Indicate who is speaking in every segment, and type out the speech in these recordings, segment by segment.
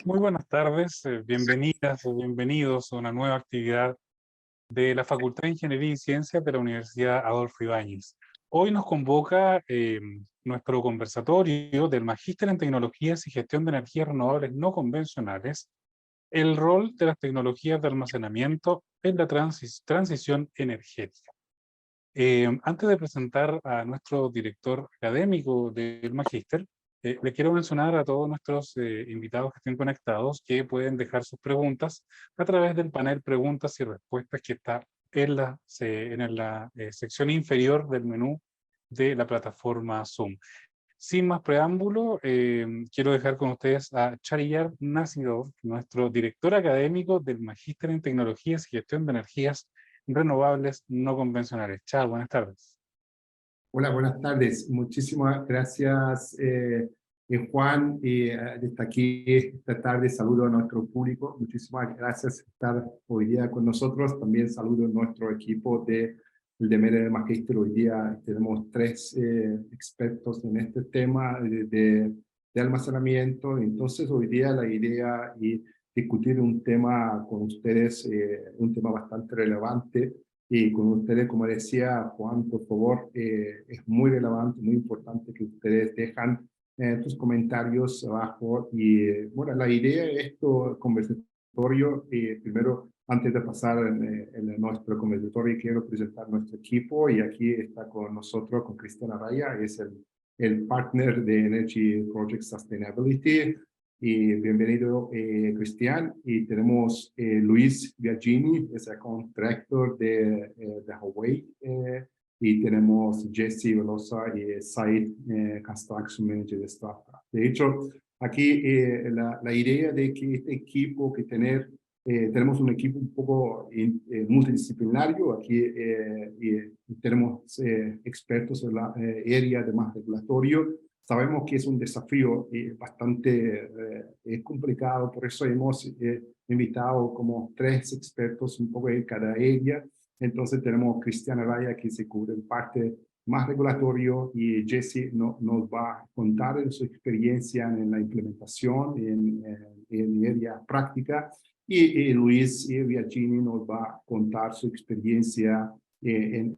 Speaker 1: Muy buenas tardes, bienvenidas o bienvenidos a una nueva actividad de la Facultad de Ingeniería y Ciencias de la Universidad Adolfo Ibáñez. Hoy nos convoca nuestro conversatorio del Magíster en Tecnologías y Gestión de Energías Renovables No Convencionales, el rol de las tecnologías de almacenamiento en la transición energética. Antes de presentar a nuestro director académico del Magíster, le quiero mencionar a todos nuestros invitados que estén conectados que pueden dejar sus preguntas a través del panel preguntas y respuestas que está en la sección inferior del menú de la plataforma Zoom. Sin más preámbulo, quiero dejar con ustedes a Chariyar Nasidov, nuestro director académico del Magíster en Tecnologías y Gestión de Energías Renovables No Convencionales. Chao, buenas tardes.
Speaker 2: Hola, buenas tardes. Muchísimas gracias, Juan. Desde aquí esta tarde saludo a nuestro público. Muchísimas gracias por estar hoy día con nosotros. También saludo a nuestro equipo de MEDE de Magíster. Hoy día tenemos tres expertos en este tema de almacenamiento. Entonces, hoy día la idea es discutir un tema con ustedes, un tema bastante relevante. Y con ustedes, como decía Juan, por favor, es muy relevante, muy importante que ustedes dejan sus comentarios abajo. Y bueno, la idea de esto conversatorio, primero, antes de pasar en nuestro conversatorio, quiero presentar nuestro equipo. Y aquí está con nosotros, con Cristian Araya, es el partner de Energy Project Sustainability. Y bienvenido, Cristian. Y tenemos Luis Biagini, es el contractor de Hawaii. Y tenemos Jesse Velosa y Site Construction Manager de Startup. De hecho, aquí la idea de que este equipo que tenemos un equipo un poco multidisciplinario. Aquí tenemos expertos en la área de más regulatorio. Sabemos que es un desafío bastante complicado, por eso hemos invitado como tres expertos un poco de cada área. Entonces tenemos Cristian Araya, que se cubre en parte más regulatorio, y Jesse nos va a contar de su experiencia en la implementación en área práctica, y Luis Biagini nos va a contar su experiencia en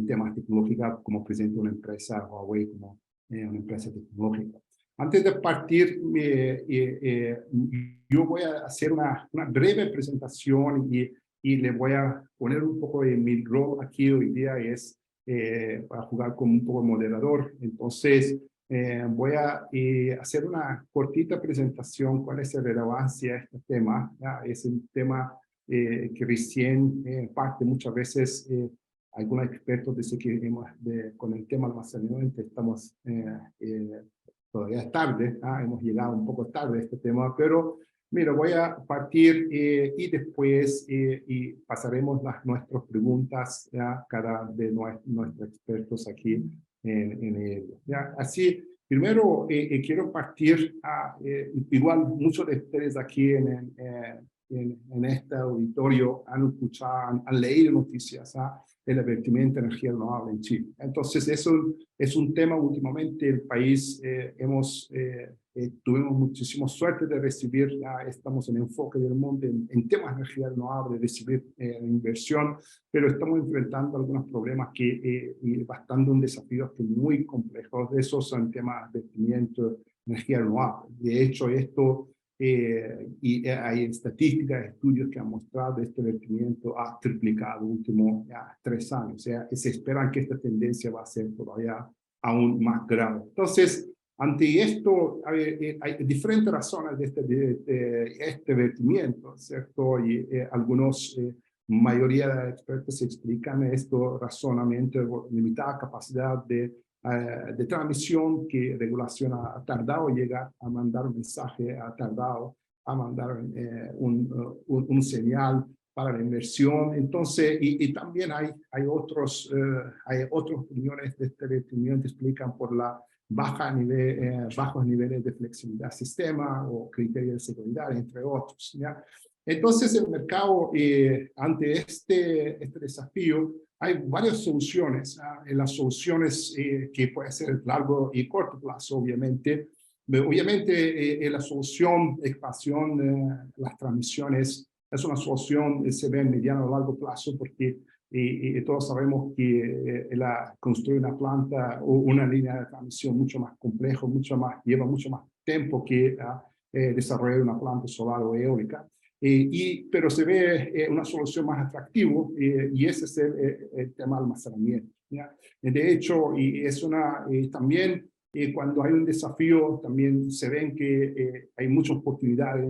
Speaker 2: temas tecnológicos como presidente de una empresa Huawei, como una empresa tecnológica. Antes de partir, yo voy a hacer una breve presentación y le voy a poner un poco de mi rol aquí hoy día, es para jugar como un poco moderador. Entonces, voy a hacer una cortita presentación, cuál es la relevancia de este tema. ¿Ya? Es un tema que recién parte muchas veces. Algunos expertos dicen que con el tema almacenamiento estamos todavía es tarde, hemos llegado un poco tarde a este tema, pero mira, voy a partir y después y pasaremos nuestras preguntas a cada de nuestros expertos aquí en ello. ¿Ya? Así, primero quiero partir igual muchos de ustedes aquí en este auditorio han escuchado, han leído noticias del vertimiento de energía renovable en Chile. Entonces, eso es un tema últimamente el país tuvimos muchísima suerte de recibir, ya estamos en enfoque del mundo en temas de energía renovable, de recibir inversión, pero estamos enfrentando algunos problemas y bastante un desafío que muy complejos. De esos son temas de vertimiento de energía renovable. De hecho, esto hay estadísticas, estudios que han mostrado que este vertimiento ha triplicado en los últimos 3 años. O sea, se esperan que esta tendencia va a ser todavía aún más grave. Entonces, ante esto, hay diferentes razones de este vertimiento, ¿cierto? Y algunos, mayoría de expertos explican esto razonamiento de limitada capacidad de transmisión, que regulación ha tardado en llegar a mandar un mensaje, ha tardado a mandar un señal para la inversión. Entonces, y también hay otras opiniones de este vertimiento que explican por la bajos niveles de flexibilidad del sistema o criterios de seguridad, entre otros. ¿Ya? Entonces, el mercado, ante este desafío, hay varias soluciones. En las soluciones que pueden ser largo y corto plazo, obviamente, Obviamente la solución, expansión, las transmisiones, es una solución que se ve en mediano o largo plazo porque todos sabemos que construir una planta o una línea de transmisión mucho más complejo, lleva mucho más tiempo que desarrollar una planta solar o eólica. Pero se ve una solución más atractiva y ese es el tema del almacenamiento, ¿ya? De hecho, también cuando hay un desafío, también se ven que hay muchas oportunidades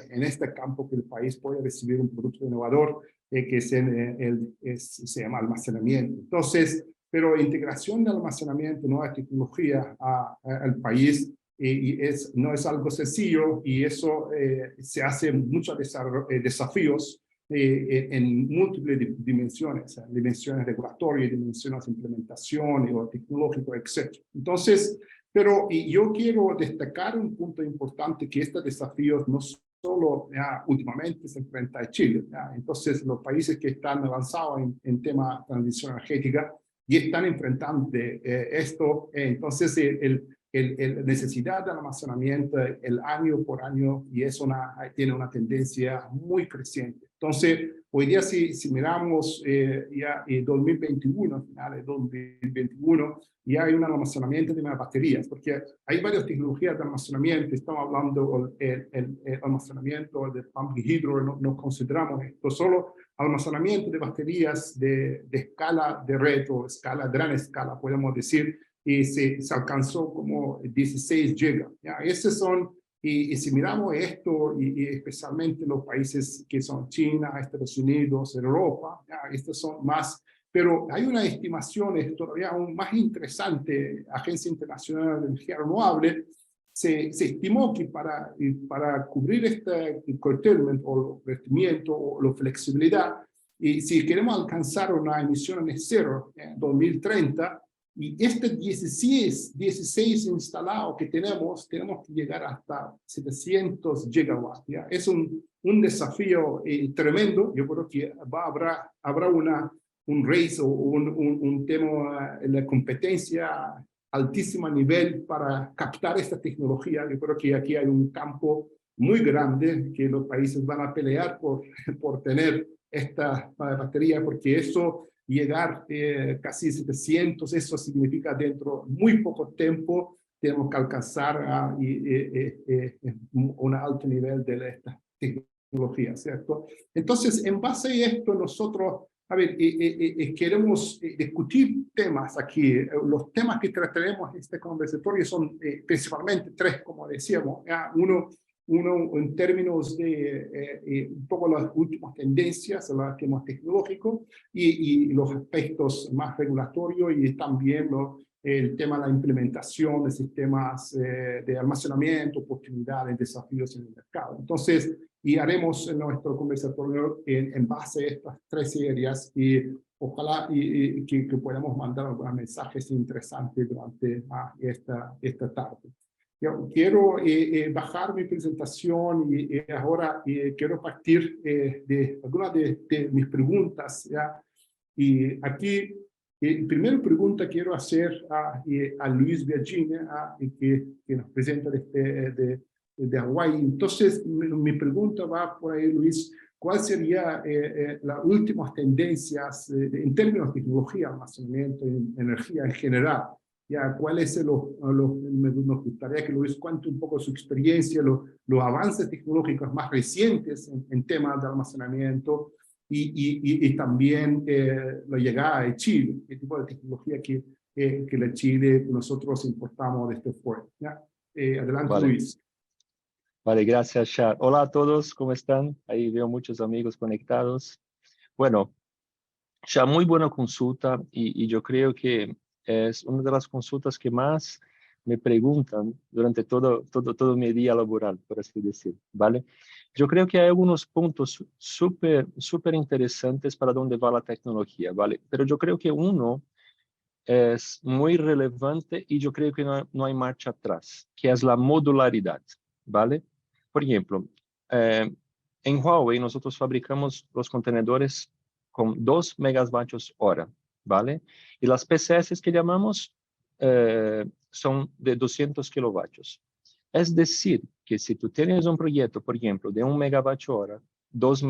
Speaker 2: en este campo que el país puede recibir un producto innovador que se llama almacenamiento. Entonces, pero integración de almacenamiento, nueva tecnología al país no es algo sencillo y eso se hace muchos desafíos en múltiples dimensiones, dimensiones regulatorias, dimensiones de implementación o tecnológico, etc. Entonces, pero yo quiero destacar un punto importante, que estos desafíos no solo últimamente se enfrentan a Chile. Entonces, los países que están avanzados en tema de transición energética y están enfrentando esto, entonces la necesidad de almacenamiento el año por año y tiene una tendencia muy creciente. Entonces, hoy día si miramos ya en 2021, finales de 2021, ya hay un almacenamiento de las baterías, porque hay varias tecnologías de almacenamiento. Estamos hablando el almacenamiento de pumping hydro, no consideramos esto, solo almacenamiento de baterías de escala de red o gran escala, podemos decir, y se alcanzó como 16 gigas. ¿Ya? Y si miramos esto, y especialmente los países que son China, Estados Unidos, Europa, ¿ya? Estos son más, pero hay una estimación todavía aún más interesante, Agencia Internacional de Energía Renovable, se estimó que para cubrir este curtailment o rendimiento o la flexibilidad, y si queremos alcanzar una emisión de cero en 2030, y 16 instalados que tenemos que llegar hasta 700 gigawatts. ¿Ya? Es un desafío tremendo. Yo creo que habrá un race o un tema en la competencia altísimo nivel para captar esta tecnología. Yo creo que aquí hay un campo muy grande que los países van a pelear por tener esta batería, porque eso llegar casi 700, eso significa dentro de muy poco tiempo tenemos que alcanzar un alto nivel de esta tecnología, ¿cierto? Entonces, en base a esto, nosotros, queremos discutir temas aquí. Los temas que trataremos en este conversatorio son principalmente tres, como decíamos. Uno en términos de un poco las últimas tendencias, los temas tecnológicos y los aspectos más regulatorios y también el tema de la implementación de sistemas de almacenamiento, oportunidades, desafíos en el mercado. Entonces, y haremos nuestro conversatorio en base a estas tres áreas y ojalá que podamos mandar algunos mensajes interesantes durante esta tarde. Yo quiero bajar mi presentación y ahora quiero partir de algunas de mis preguntas. ¿Ya? Y aquí, primera pregunta quiero hacer a Luis Virginia, que nos presenta de Hawái. Entonces, mi pregunta va por ahí, Luis. ¿Cuál sería las últimas tendencias en términos de tecnología, almacenamiento y energía en general? Ya, nos gustaría que Luis cuente un poco su experiencia, los avances tecnológicos más recientes en temas de almacenamiento y también la llegada de Chile, el tipo de tecnología que la Chile nosotros importamos desde fuera. ¿Ya? Adelante,
Speaker 3: Vale.
Speaker 2: Luis.
Speaker 3: Vale, gracias, Shar. Hola a todos, ¿cómo están? Ahí veo muchos amigos conectados. Bueno, Shar, muy buena consulta y yo creo que es una de las consultas que más me preguntan durante todo mi día laboral, por así decir, ¿vale? Yo creo que hay algunos puntos súper interesantes para dónde va la tecnología, ¿vale? Pero yo creo que uno es muy relevante y yo creo que no hay marcha atrás, que es la modularidad, ¿vale? Por ejemplo, en Huawei nosotros fabricamos los contenedores con 2 megavatios hora, ¿vale? Y las PCS que llamamos son de 200 kilovatios. Es decir, que si tú tienes un proyecto, por ejemplo, de 1 megavatio hora, 2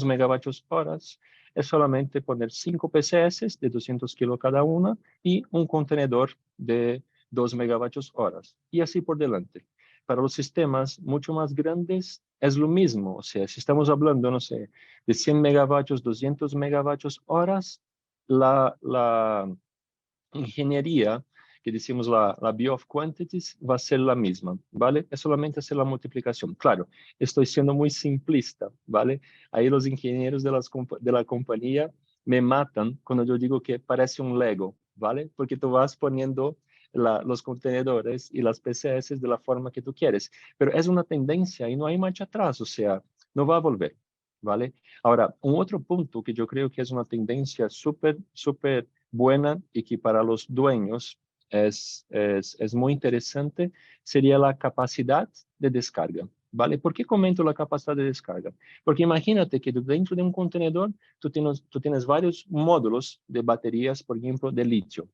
Speaker 3: megavatios horas, es solamente poner 5 PCS de 200 kilos cada una y un contenedor de 2 megavatios horas. Y así por delante. Para los sistemas mucho más grandes es lo mismo. O sea, si estamos hablando, no sé, de 100 megavatios, 200 megavatios horas, la ingeniería, que decimos la Bio of Quantities, va a ser la misma, ¿vale? Es solamente hacer la multiplicación. Claro, estoy siendo muy simplista, ¿vale? Ahí los ingenieros de la compañía me matan cuando yo digo que parece un Lego, ¿vale? Porque tú vas poniendo los contenedores y las PCS de la forma que tú quieres. Pero es una tendencia y no hay marcha atrás, o sea, no va a volver, ¿vale? Ahora, un otro punto que yo creo que es una tendencia súper, súper buena y que para los dueños es muy interesante, sería la capacidad de descarga, ¿vale? ¿Por qué comento la capacidad de descarga? Porque imagínate que dentro de un contenedor tú tienes varios módulos de baterías, por ejemplo, de litio.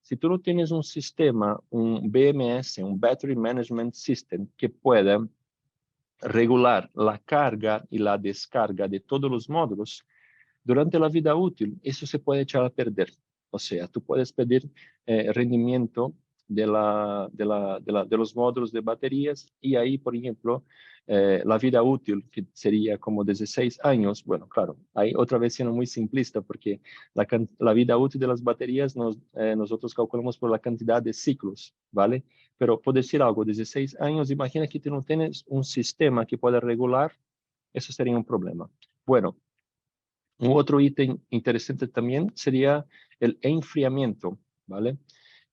Speaker 3: Si tú no tienes un sistema, un BMS, un Battery Management System, que pueda regular la carga y la descarga de todos los módulos, durante la vida útil, eso se puede echar a perder. O sea, tú puedes pedir rendimiento de los módulos de baterías y ahí, por ejemplo, la vida útil, que sería como 16 años, bueno, claro, ahí otra vez siendo muy simplista porque la vida útil de las baterías nosotros calculamos por la cantidad de ciclos, ¿vale? Pero por decir algo, 16 años, imagina que tú no tienes un sistema que pueda regular, eso sería un problema. Bueno, un otro ítem interesante también sería el enfriamiento, ¿vale?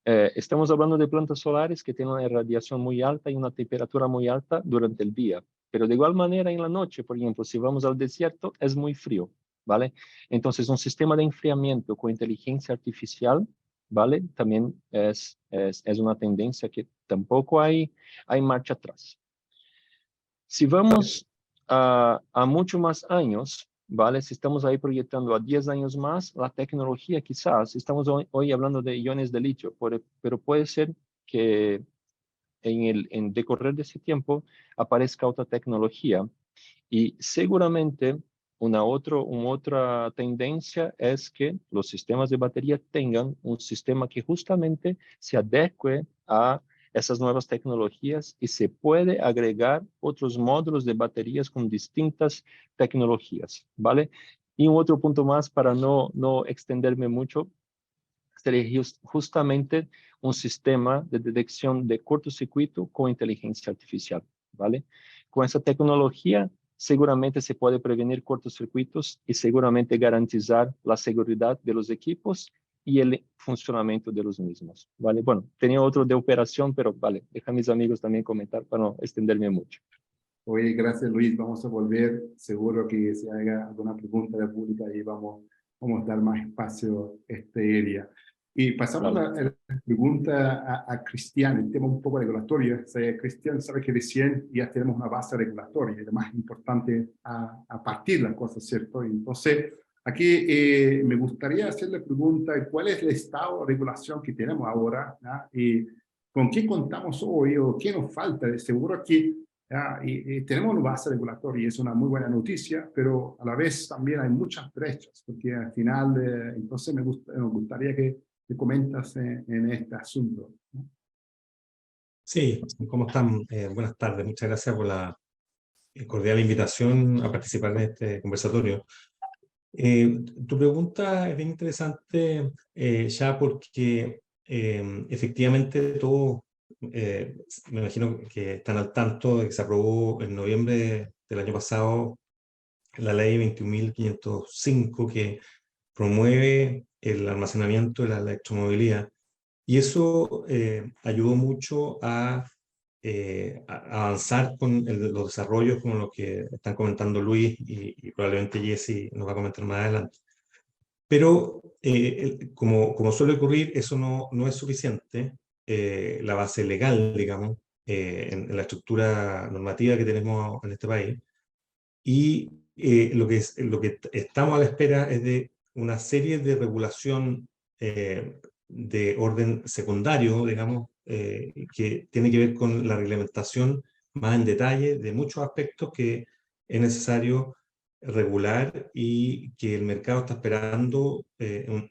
Speaker 3: Estamos hablando de plantas solares que tienen una radiación muy alta y una temperatura muy alta durante el día, pero de igual manera en la noche, por ejemplo, si vamos al desierto, es muy frío, ¿vale? Entonces, un sistema de enfriamiento con inteligencia artificial, ¿vale? También es una tendencia que tampoco hay marcha atrás. Si vamos a mucho más años, ¿vale? Si estamos ahí proyectando a 10 años más, la tecnología quizás, estamos hoy hablando de iones de litio, pero puede ser que en decorrer de ese tiempo aparezca otra tecnología y seguramente una otra tendencia es que los sistemas de batería tengan un sistema que justamente se adecue a esas nuevas tecnologías y se puede agregar otros módulos de baterías con distintas tecnologías, ¿vale? Y un otro punto más para no extenderme mucho, sería justamente un sistema de detección de cortocircuito con inteligencia artificial, ¿vale? Con esa tecnología seguramente se puede prevenir cortocircuitos y seguramente garantizar la seguridad de los equipos y el funcionamiento de los mismos, ¿vale? Bueno, tenía otro de operación, pero vale, deja a mis amigos también comentar para no extenderme mucho.
Speaker 2: Oye, gracias Luis, vamos a volver, seguro que se haga alguna pregunta de pública y vamos a dar más espacio a este área. Y pasamos
Speaker 3: Vale.
Speaker 2: a la pregunta a Cristian, el tema un poco regulatorio. Cristian sabe que recién ya tenemos una base regulatoria y lo más importante a partir de las cosas, ¿cierto? Y entonces, aquí me gustaría hacer la pregunta, ¿cuál es el estado de regulación que tenemos ahora? ¿No? Y ¿con qué contamos hoy o qué nos falta? Seguro que y tenemos una base regulatoria y es una muy buena noticia, pero a la vez también hay muchas brechas, porque al final, entonces nos gustaría que comentas en este asunto, ¿no?
Speaker 4: Sí, ¿cómo están? Buenas tardes, muchas gracias por la cordial invitación a participar en este conversatorio. Tu pregunta es bien interesante, ya porque efectivamente todos, me imagino que están al tanto de que se aprobó en noviembre del año pasado la ley 21.505 que promueve el almacenamiento de la electromovilidad. Y eso ayudó mucho a avanzar con los desarrollos como los que están comentando Luis y probablemente Jesse nos va a comentar más adelante. Pero como suele ocurrir, eso no es suficiente. La base legal, digamos, en la estructura normativa que tenemos en este país. Y lo que estamos a la espera es de una serie de regulación de orden secundario, digamos, que tiene que ver con la reglamentación más en detalle de muchos aspectos que es necesario regular y que el mercado está esperando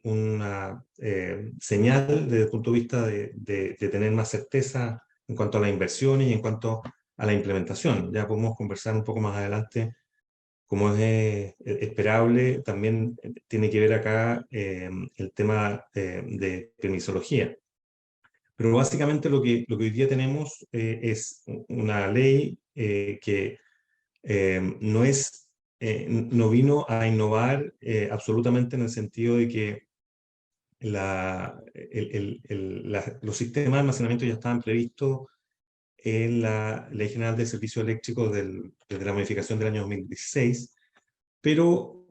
Speaker 4: una señal desde el punto de vista de tener más certeza en cuanto a las inversiones y en cuanto a la implementación. Ya podemos conversar un poco más adelante, como es esperable. También tiene que ver acá el tema de permisología. Pero básicamente lo que hoy día tenemos es una ley que no vino a innovar absolutamente, en el sentido de que los sistemas de almacenamiento ya estaban previstos en la Ley General de Servicios Eléctricos desde la modificación del año 2016, pero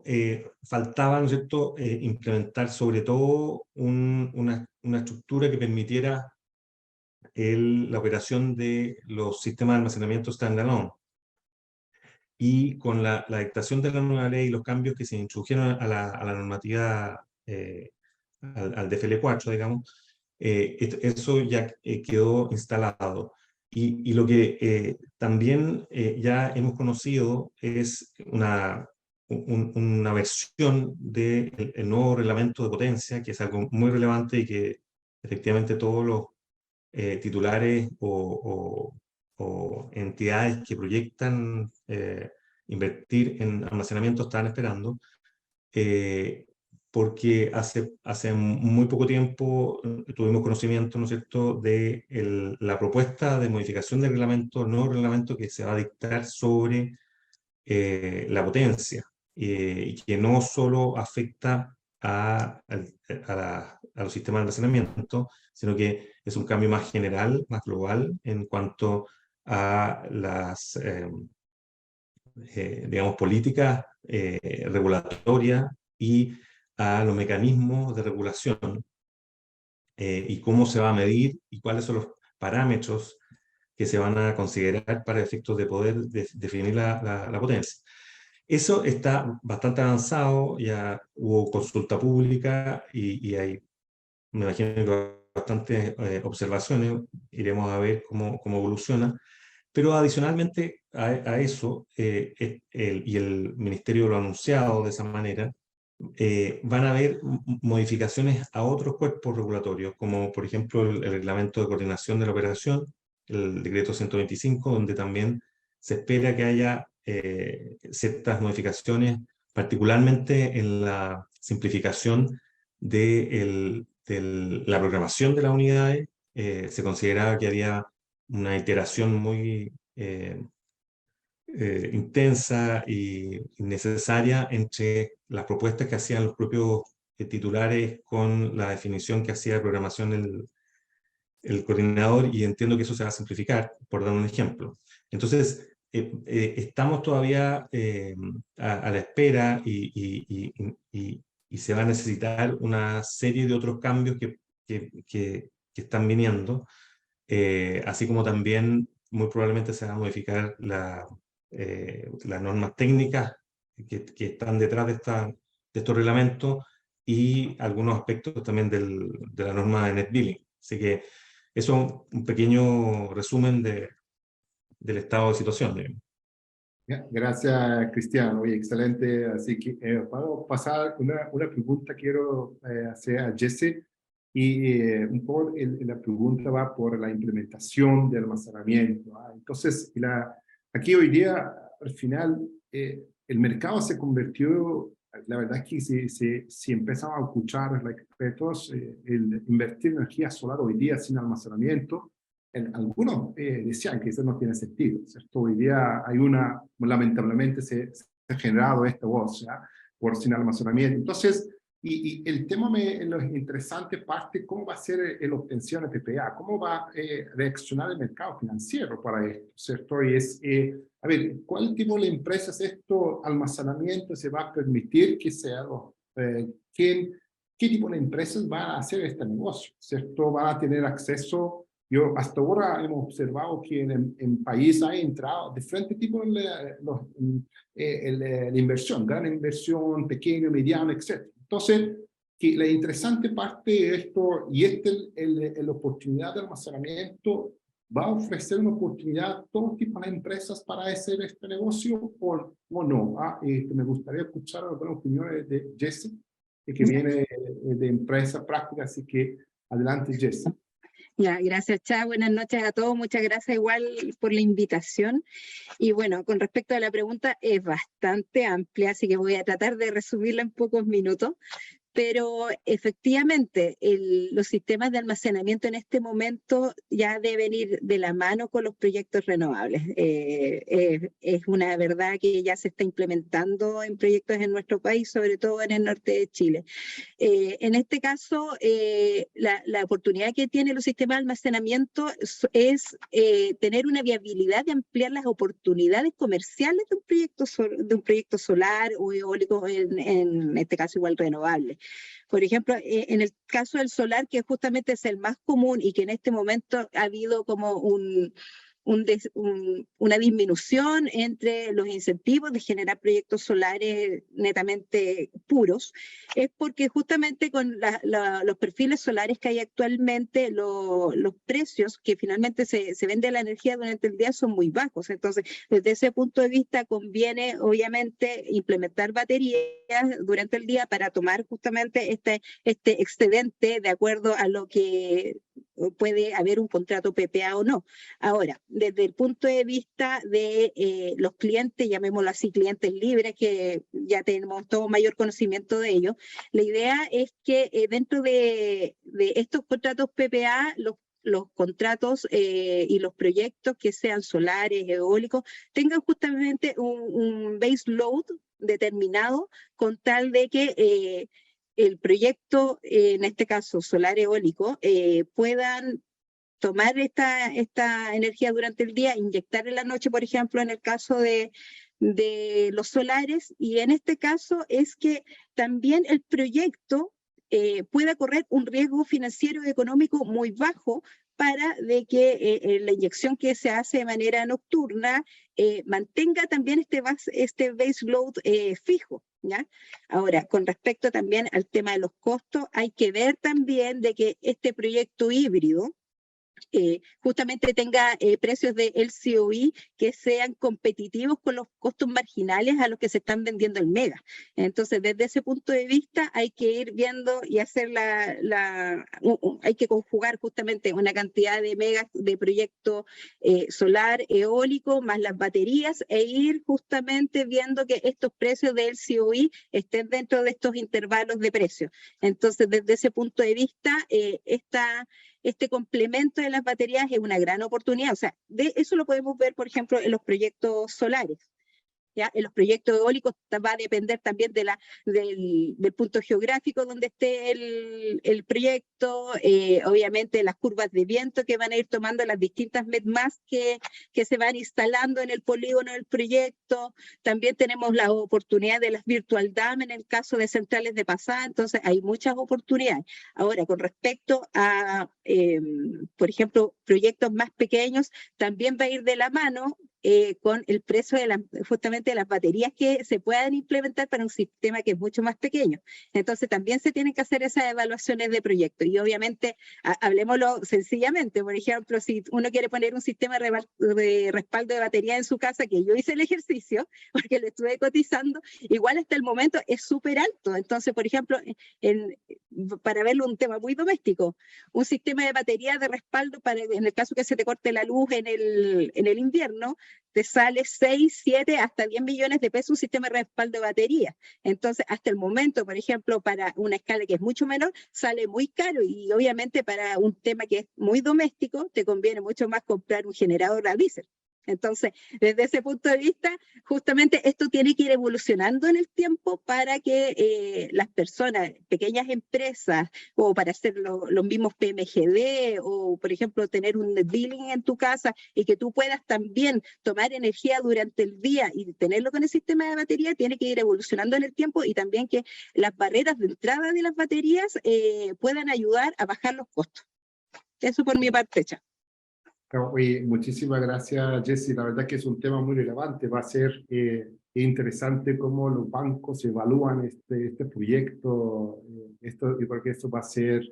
Speaker 4: faltaba, ¿no es cierto?, implementar sobre todo una estructura que permitiera la operación de los sistemas de almacenamiento standalone. Y con la dictación de la nueva ley y los cambios que se introdujeron a la normativa, al DFL4, digamos, eso ya quedó instalado. Y lo que también ya hemos conocido es una versión del nuevo reglamento de potencia, que es algo muy relevante y que efectivamente todos los titulares o entidades que proyectan invertir en almacenamiento están esperando, porque hace muy poco tiempo tuvimos conocimiento, ¿no es cierto?, de la propuesta de modificación del reglamento, el nuevo reglamento que se va a dictar sobre la potencia, y que no solo afecta a los sistemas de almacenamiento, sino que es un cambio más general, más global, en cuanto a las, digamos, políticas regulatorias y a los mecanismos de regulación, y cómo se va a medir y cuáles son los parámetros que se van a considerar para efectos de poder definir la potencia. Eso está bastante avanzado, ya hubo consulta pública y hay, me imagino que bastantes observaciones, iremos a ver cómo evoluciona, pero adicionalmente a eso, y el Ministerio lo ha anunciado de esa manera, van a haber modificaciones a otros cuerpos regulatorios, como por ejemplo el Reglamento de Coordinación de la Operación, el Decreto 125, donde también se espera que haya ciertas modificaciones, particularmente en la simplificación de la programación de las unidades. Se consideraba que había una iteración muy intensa y necesaria entre las propuestas que hacían los propios titulares con la definición que hacía de programación el coordinador, y entiendo que eso se va a simplificar, por dar un ejemplo. Entonces, estamos todavía a la espera, y se va a necesitar una serie de otros cambios que están viniendo, así como también muy probablemente se van a modificar las normas técnicas que están detrás de estos reglamentos, y algunos aspectos también de la norma de net billing. Así que eso es un pequeño resumen del estado de situación.
Speaker 2: Gracias, Cristiano. Oye, excelente. Así que vamos a pasar una pregunta. Quiero hacer a Jesse. Y un poco la pregunta va por la implementación del almacenamiento. Entonces, aquí hoy día, al final, el mercado se convirtió, la verdad es que si empezamos a escuchar a los expertos, el invertir energía solar hoy día sin almacenamiento, algunos decían que eso no tiene sentido, ¿cierto? Hoy día hay lamentablemente se ha generado esta voz, ¿ya?, por sin almacenamiento. Entonces, y el tema lo interesante parte cómo va a ser la obtención de PPA, cómo va a reaccionar el mercado financiero para esto, ¿cierto? Y a ver, ¿cuál tipo de empresas esto almacenamiento se va a permitir que sea qué tipo de empresas van a hacer este negocio, ¿cierto? Van a tener acceso. Yo hasta ahora hemos observado que en país ha entrado diferentes tipos de inversión, gran inversión, pequeño, mediano, etc. Entonces, que la interesante parte de esto, y la oportunidad de almacenamiento, ¿va a ofrecer una oportunidad a todo tipo de empresas para hacer este negocio o no? Me gustaría escuchar algunas opiniones de Jessie, que viene de Empresa Práctica, así que adelante, Jessie.
Speaker 5: Ya, gracias, Chá. Buenas noches a todos. Muchas gracias igual por la invitación. Y bueno, con respecto a la pregunta, es bastante amplia, así que voy a tratar de resumirla en pocos minutos. Pero efectivamente los sistemas de almacenamiento en este momento ya deben ir de la mano con los proyectos renovables. Es una verdad que ya se está implementando en proyectos en nuestro país, sobre todo en el norte de Chile. En este caso, la oportunidad que tienen los sistemas de almacenamiento es tener una viabilidad de ampliar las oportunidades comerciales de un proyecto solar o eólico, en este caso igual renovable. Por ejemplo, en el caso del solar, que justamente es el más común y que en este momento ha habido como una disminución entre los incentivos de generar proyectos solares netamente puros, es porque justamente con los perfiles solares que hay actualmente, los precios que finalmente se vende la energía durante el día son muy bajos. Entonces, desde ese punto de vista, conviene obviamente implementar baterías durante el día para tomar justamente este excedente de acuerdo a lo que puede haber un contrato PPA o no. Ahora, desde el punto de vista de los clientes, llamémoslo así, clientes libres, que ya tenemos todo mayor conocimiento de ellos, la idea es que dentro de estos contratos PPA, los contratos y los proyectos que sean solares, eólicos, tengan justamente un base load determinado con tal de que el proyecto, en este caso solar eólico, puedan tomar esta energía durante el día, inyectar en la noche, por ejemplo, en el caso de los solares, y en este caso es que también el proyecto pueda correr un riesgo financiero y económico muy bajo para de que la inyección que se hace de manera nocturna mantenga también este base load fijo, ¿ya? Ahora, con respecto también al tema de los costos, hay que ver también de que este proyecto híbrido justamente tenga precios de LCOE que sean competitivos con los costos marginales a los que se están vendiendo el mega. Entonces, desde ese punto de vista hay que ir viendo y hacer hay que conjugar justamente una cantidad de megas de proyecto solar, eólico, más las baterías, e ir justamente viendo que estos precios de LCOE estén dentro de estos intervalos de precios. Entonces, desde ese punto de vista, este complemento de las baterías es una gran oportunidad. O sea, de eso lo podemos ver, por ejemplo, en los proyectos solares. ¿Ya? En los proyectos eólicos va a depender también del punto geográfico donde esté el proyecto, obviamente las curvas de viento que van a ir tomando las distintas MEDMAS que se van instalando en el polígono del proyecto. También tenemos la oportunidad de las virtual dam en el caso de centrales de pasada, entonces hay muchas oportunidades. Ahora, con respecto a, por ejemplo, proyectos más pequeños, también va a ir de la mano con el precio justamente de las baterías que se puedan implementar para un sistema que es mucho más pequeño. Entonces también se tienen que hacer esas evaluaciones de proyectos y obviamente, hablemoslo sencillamente, por ejemplo, si uno quiere poner un sistema de respaldo de batería en su casa, que yo hice el ejercicio porque lo estuve cotizando, igual hasta el momento es súper alto. Entonces, por ejemplo, para verlo un tema muy doméstico, un sistema de batería de respaldo en el caso que se te corte la luz en el invierno, te sale 6, 7, hasta 10 millones de pesos un sistema de respaldo de batería. Entonces, hasta el momento, por ejemplo, para una escala que es mucho menor, sale muy caro y obviamente para un tema que es muy doméstico, te conviene mucho más comprar un generador a diésel. Entonces, desde ese punto de vista, justamente esto tiene que ir evolucionando en el tiempo para que las personas, pequeñas empresas, o para hacer los mismos PMGD, o por ejemplo, tener un net billing en tu casa y que tú puedas también tomar energía durante el día y tenerlo con el sistema de batería, tiene que ir evolucionando en el tiempo y también que las barreras de entrada de las baterías puedan ayudar a bajar los costos. Eso por mi parte, Cha.
Speaker 2: Oye, muchísimas gracias, Jessie. La verdad que es un tema muy relevante. Va a ser interesante cómo los bancos evalúan este proyecto yo creo que esto va a ser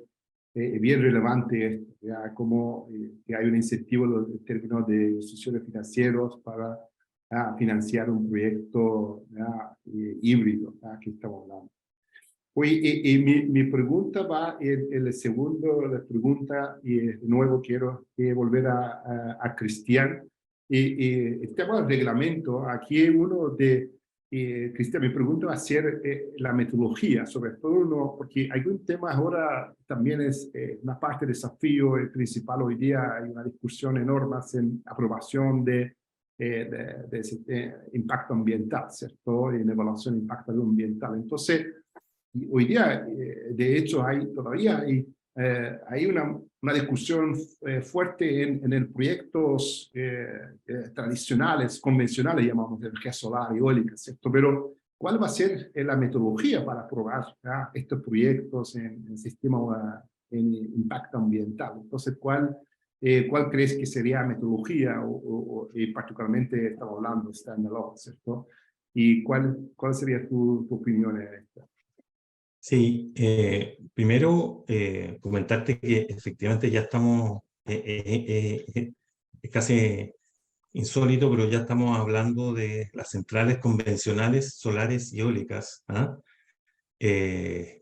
Speaker 2: bien relevante, ya como que hay un incentivo en términos de instituciones financieras para financiar un proyecto híbrido que estamos hablando. Oye, y mi pregunta va en el segundo, la pregunta, y de nuevo quiero volver a Cristian. El tema del reglamento, aquí uno de, Cristian, mi pregunta va a ser la metodología, sobre todo porque hay un tema ahora también es una parte del desafío, el principal hoy día hay una discusión enorme en aprobación de impacto ambiental, ¿cierto? En evaluación de impacto ambiental. Entonces, hoy día, de hecho, todavía hay una discusión fuerte en el proyectos tradicionales, convencionales, llamamos de energía solar y eólica, ¿cierto? Pero, ¿cuál va a ser la metodología para aprobar estos proyectos en sistema en impacto ambiental? Entonces, ¿cuál crees que sería metodología y particularmente estamos hablando de standalone, ¿cierto? ¿Y cuál sería tu opinión en esto?
Speaker 4: Sí, primero comentarte que efectivamente ya estamos, es casi insólito, pero ya estamos hablando de las centrales convencionales solares y eólicas,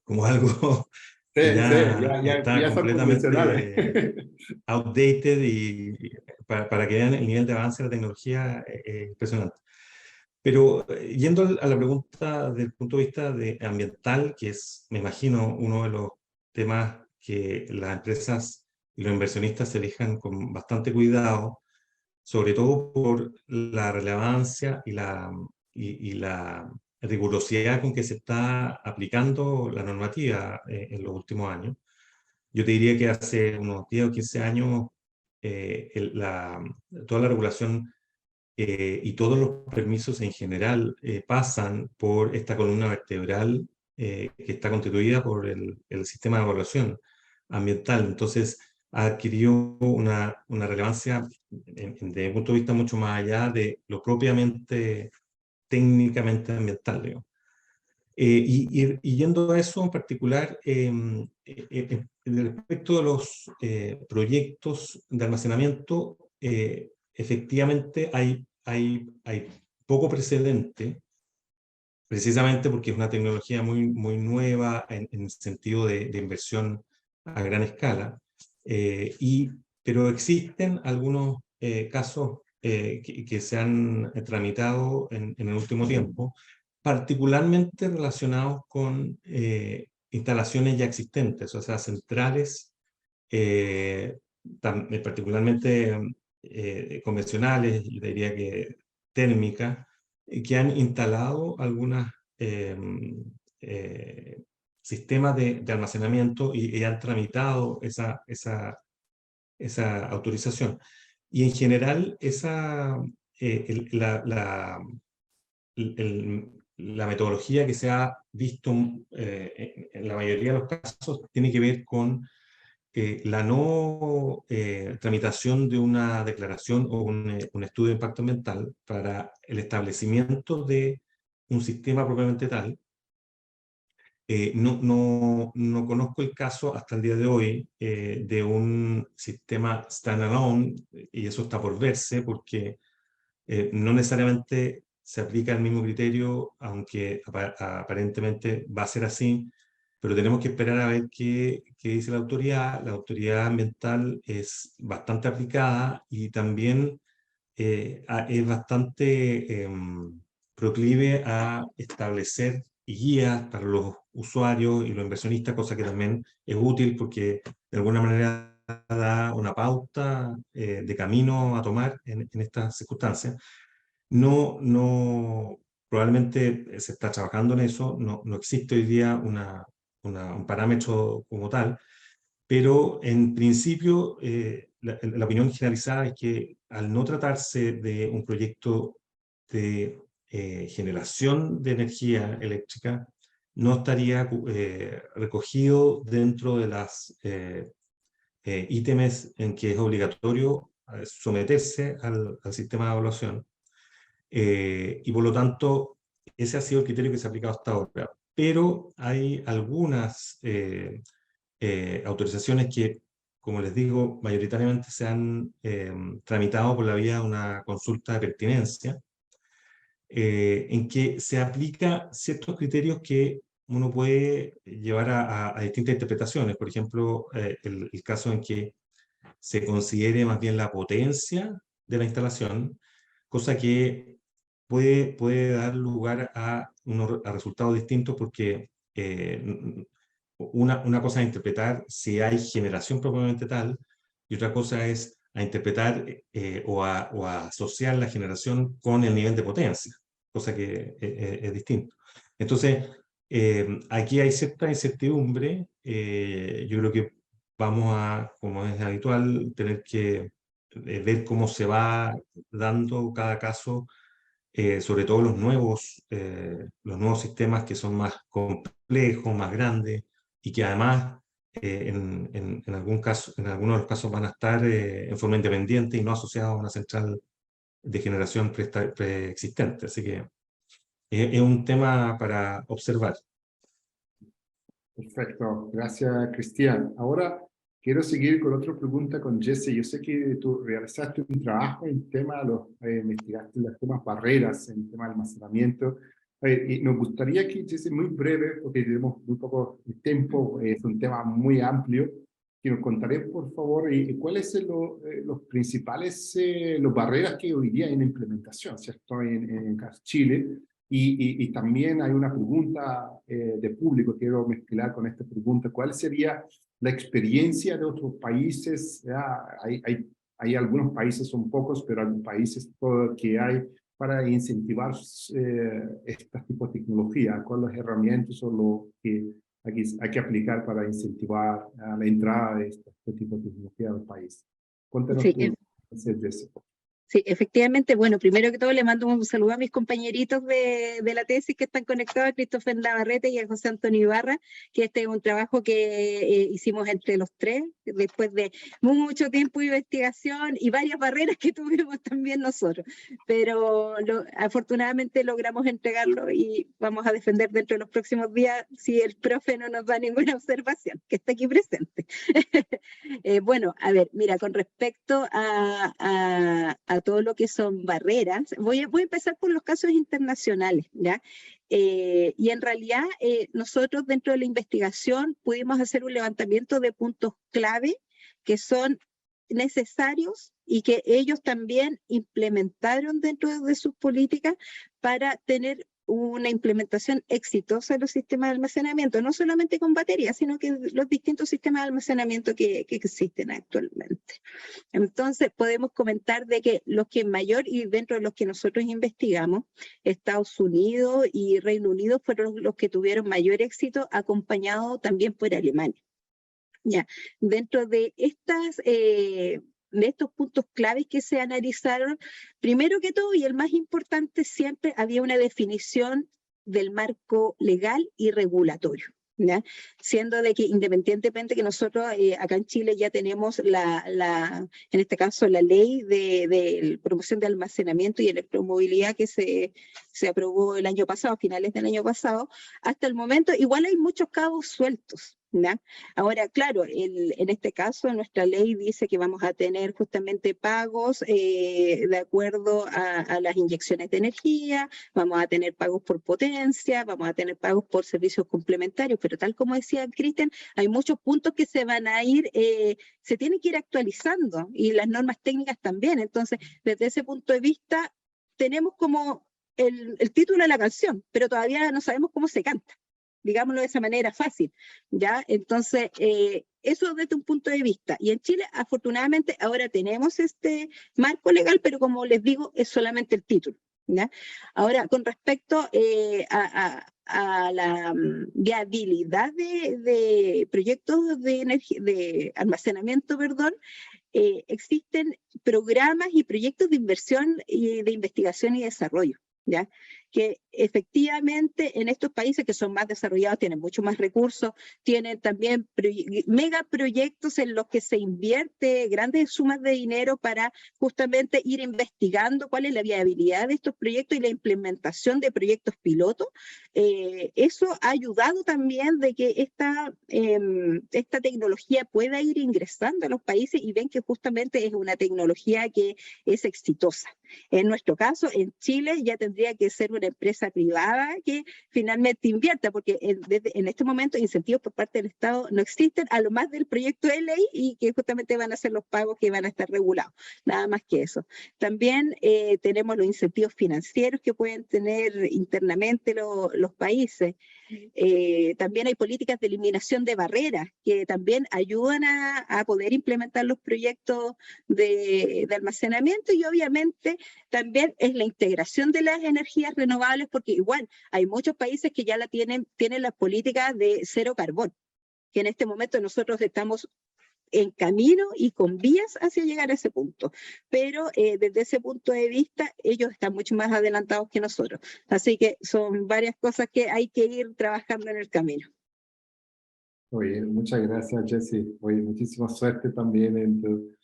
Speaker 4: como algo que ya está
Speaker 2: son convencionales.
Speaker 4: completamente outdated y para que vean el nivel de avance de la tecnología impresionante. Pero yendo a la pregunta del punto de vista ambiental, que es, me imagino, uno de los temas que las empresas y los inversionistas se elijan con bastante cuidado, sobre todo por la relevancia y la rigurosidad con que se está aplicando la normativa en los últimos años. Yo te diría que hace unos 10 o 15 años toda la regulación y todos los permisos en general pasan por esta columna vertebral que está constituida por el sistema de evaluación ambiental. Entonces, adquirió una relevancia desde mi punto de vista mucho más allá de lo propiamente técnicamente ambiental, digamos. Y yendo a eso en particular, respecto de los proyectos de almacenamiento, efectivamente hay poco precedente, precisamente porque es una tecnología muy nueva en el sentido de inversión a gran escala, pero existen algunos casos que se han tramitado en el último tiempo, particularmente relacionados con instalaciones ya existentes, o sea, centrales, particularmente convencionales, yo diría que térmicas, que han instalado algunos sistemas de almacenamiento y han tramitado esa autorización. Y en general, la metodología que se ha visto en la mayoría de los casos tiene que ver con la no tramitación de una declaración o un estudio de impacto ambiental para el establecimiento de un sistema propiamente tal. No conozco el caso hasta el día de hoy de un sistema standalone, y eso está por verse porque no necesariamente se aplica el mismo criterio, aunque aparentemente va a ser así, pero tenemos que esperar a ver qué dice la autoridad. La autoridad ambiental es bastante aplicada y también es bastante proclive a establecer guías para los usuarios y los inversionistas, cosa que también es útil porque de alguna manera da una pauta de camino a tomar en estas circunstancias. Probablemente se está trabajando en eso, no existe hoy día un parámetro como tal, pero en principio la opinión generalizada es que al no tratarse de un proyecto de generación de energía eléctrica, no estaría recogido dentro de las ítems en que es obligatorio someterse al sistema de evaluación. Y por lo tanto, ese ha sido el criterio que se ha aplicado hasta ahora. pero hay algunas autorizaciones que, como les digo, mayoritariamente se han tramitado por la vía de una consulta de pertinencia, en que se aplica ciertos criterios que uno puede llevar a distintas interpretaciones. Por ejemplo, el caso en que se considere más bien la potencia de la instalación, cosa que puede dar lugar a resultados distintos, porque una cosa es interpretar si hay generación propiamente tal, y otra cosa es a interpretar o a asociar la generación con el nivel de potencia, cosa que es distinto. Entonces, aquí hay cierta incertidumbre. Yo creo que vamos a, como es habitual, tener que ver cómo se va dando cada caso, sobre todo los nuevos sistemas que son más complejos, más grandes, y que además en algunos de los casos van a estar en forma independiente y no asociados a una central de generación preexistente. Así que es un tema para observar.
Speaker 2: Perfecto, gracias Cristian. Ahora quiero seguir con otra pregunta con Jesse. Yo sé que tú realizaste un trabajo en tema, investigaste las temas barreras, en tema de almacenamiento. Y nos gustaría que, Jesse, muy breve, porque tenemos muy poco tiempo, es un tema muy amplio, que nos contaré, por favor, cuáles son los principales los barreras que hoy día hay en implementación, ¿cierto? En Chile. Y también hay una pregunta de público, quiero mezclar con esta pregunta. ¿Cuál sería la experiencia de otros países? Hay algunos países, son pocos, pero hay países que hay para incentivar este tipo de tecnología. ¿Cuáles herramientas son lo que hay que aplicar para incentivar la entrada de este tipo de tecnología al país? Cuéntanos
Speaker 5: Sí,
Speaker 2: tú,
Speaker 5: sí, efectivamente. Bueno, primero que todo le mando un saludo a mis compañeritos de la tesis que están conectados, a Christopher Navarrete y a José Antonio Ibarra, que este es un trabajo que hicimos entre los tres, después de mucho tiempo de investigación y varias barreras que tuvimos también nosotros. Pero afortunadamente logramos entregarlo y vamos a defender dentro de los próximos días si el profe no nos da ninguna observación, que está aquí presente. Bueno, a ver, mira, con respecto a todo lo que son barreras, voy a empezar por los casos internacionales, ¿ya? Y en realidad nosotros dentro de la investigación pudimos hacer un levantamiento de puntos clave que son necesarios y que ellos también implementaron dentro de sus políticas para tener una implementación exitosa de los sistemas de almacenamiento, no solamente con baterías, sino que los distintos sistemas de almacenamiento que existen actualmente. Entonces, podemos comentar de que los que mayor y dentro de los que nosotros investigamos, Estados Unidos y Reino Unido fueron los que tuvieron mayor éxito, acompañado también por Alemania. Ya, dentro de estos puntos claves que se analizaron, primero que todo y el más importante, siempre había una definición del marco legal y regulatorio, ¿ya? Siendo de que independientemente que nosotros acá en Chile ya tenemos en este caso la ley de promoción de almacenamiento y electromovilidad que se aprobó el año pasado, a finales del año pasado, hasta el momento igual hay muchos cabos sueltos, ¿ya? Ahora, claro, en este caso, nuestra ley dice que vamos a tener justamente pagos de acuerdo a las inyecciones de energía, vamos a tener pagos por potencia, vamos a tener pagos por servicios complementarios, pero tal como decía Cristian, hay muchos puntos que se van a ir, se tienen que ir actualizando y las normas técnicas también. Entonces, desde ese punto de vista, tenemos como el título de la canción, pero todavía no sabemos cómo se canta, digámoslo de esa manera fácil, ¿ya? Entonces, eso desde un punto de vista. Y en Chile, afortunadamente, ahora tenemos este marco legal, pero como les digo, es solamente el título, ¿ya? Ahora, con respecto a la viabilidad de proyectos de almacenamiento, perdón, existen programas y proyectos de inversión y de investigación y desarrollo, ¿ya? Que efectivamente en estos países que son más desarrollados, tienen mucho más recursos, tienen también megaproyectos en los que se invierte grandes sumas de dinero para justamente ir investigando cuál es la viabilidad de estos proyectos y la implementación de proyectos pilotos. Eso ha ayudado también de que esta tecnología pueda ir ingresando a los países y ven que justamente es una tecnología que es exitosa. En nuestro caso, en Chile ya tendría que ser una empresa privada que finalmente invierta, porque en este momento incentivos por parte del Estado no existen, a lo más del proyecto de ley y que justamente van a ser los pagos que van a estar regulados, nada más que eso. También tenemos los incentivos financieros que pueden tener internamente los países. También hay políticas de eliminación de barreras que también ayudan a poder implementar los proyectos de almacenamiento, y obviamente también es la integración de las energías renovables, porque igual hay muchos países que ya tienen las políticas de cero carbón, que en este momento nosotros estamos en camino y con vías hacia llegar a ese punto, pero desde ese punto de vista ellos están mucho más adelantados que nosotros, así que son varias cosas que hay que ir trabajando en el camino.
Speaker 2: Oye, muchas gracias, Jessy. Oye, muchísima suerte también en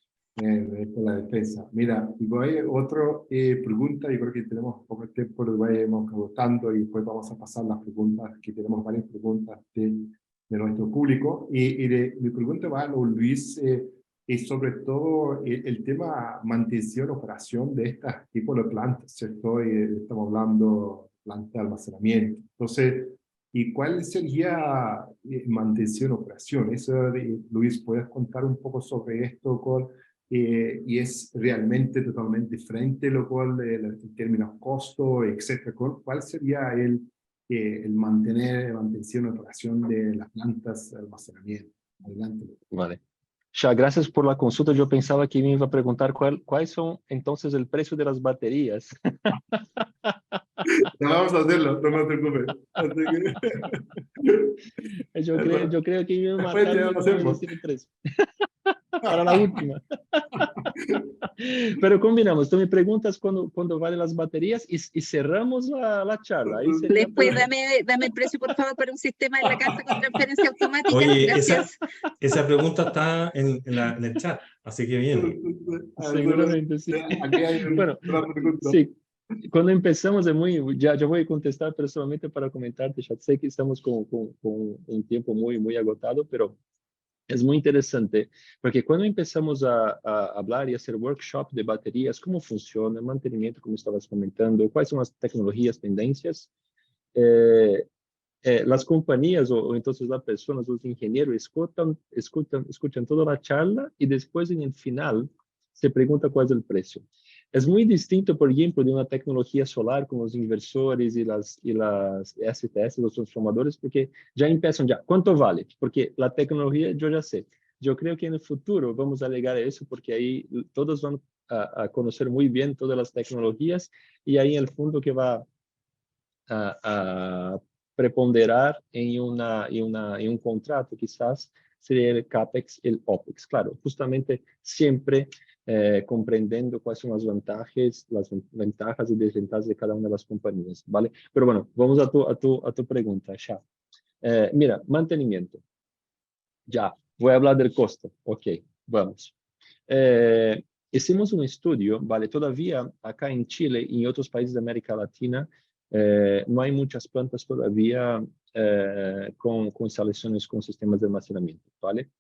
Speaker 2: la defensa. Mira, y voy a otra pregunta, y creo que tenemos poco tiempo, lo vayamos votando y después vamos a pasar las preguntas, que tenemos varias preguntas de nuestro público. Mi pregunta va a Luis, y sobre todo el tema mantención, operación de este tipo de plantas, ¿cierto? Estamos hablando de plantas de almacenamiento. Entonces, ¿y cuál sería mantención, operación? Eso, Luis, ¿puedes contar un poco sobre esto? Y es realmente totalmente diferente, lo cual, en términos costo, etcétera. ¿Cuál sería el mantención, operación de las plantas de almacenamiento? Adelante.
Speaker 3: Vale. Ya, gracias por la consulta. Yo pensaba que me iba a preguntar cuáles son entonces el precio de las baterías.
Speaker 2: No vamos a hacerlo, no te preocupes.
Speaker 3: Yo creo que me iba a
Speaker 2: Después
Speaker 3: matar
Speaker 2: ya lo hacemos.
Speaker 3: decir el precio. Para la última. Pero combinamos. Tú me preguntas cuándo valen las baterías y cerramos la charla. Ahí sería
Speaker 5: Después dame el precio, por favor, para un sistema en la casa con transferencia automática.
Speaker 4: Oye,
Speaker 5: Gracias.
Speaker 4: esa pregunta está en el chat, así que bien.
Speaker 3: Seguramente sí.
Speaker 2: Aquí hay
Speaker 3: Bueno,
Speaker 2: una pregunta.
Speaker 3: sí. Cuando empezamos ya voy a contestar personalmente para comentarte. Ya sé que estamos con un tiempo muy agotado, pero es muy interesante, porque cuando empezamos a hablar y hacer workshop de baterías, cómo funciona, el mantenimiento, como estabas comentando, cuáles son las tecnologías, tendencias, las compañías o entonces las personas, los ingenieros, escuchan toda la charla y después en el final se pregunta cuál es el precio. Es muy distinto, por ejemplo, de una tecnología solar con los inversores y las STS, los transformadores, porque ya empiezan ¿cuánto vale? Porque la tecnología yo ya sé. Yo creo que en el futuro vamos a llegar a eso porque ahí todos van a conocer muy bien todas las tecnologías y ahí en el fondo que va a preponderar en un contrato quizás sería el CAPEX y el OPEX. Claro, justamente siempre comprendiendo cuáles son las ventajas y desventajas de cada una de las compañías, ¿vale? Pero bueno, vamos a tu pregunta, ya. Mira, mantenimiento. Ya, voy a hablar del costo. Ok, vamos. Hicimos un estudio, ¿vale? Todavía acá en Chile y en otros países de América Latina no hay muchas plantas todavía con instalaciones con sistemas de almacenamiento, ¿vale?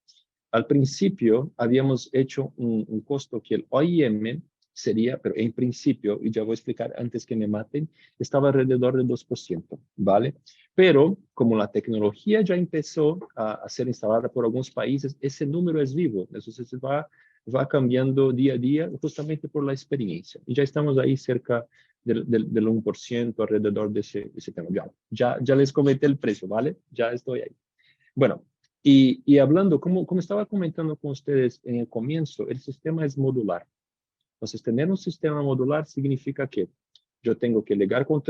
Speaker 3: Al principio habíamos hecho un costo que el OIM sería, pero en principio, y ya voy a explicar antes que me maten, estaba alrededor del 2%, ¿vale? Pero como la tecnología ya empezó a ser instalada por algunos países, ese número es vivo, eso se va cambiando día a día justamente por la experiencia. Y ya estamos ahí cerca del 1%, alrededor de ese tema. Ya les comenté el precio, ¿vale? Ya estoy ahí. Bueno, y hablando, como estaba comentando con ustedes en el comienzo, el sistema es modular. Entonces, tener un sistema modular significa que yo tengo que ligar con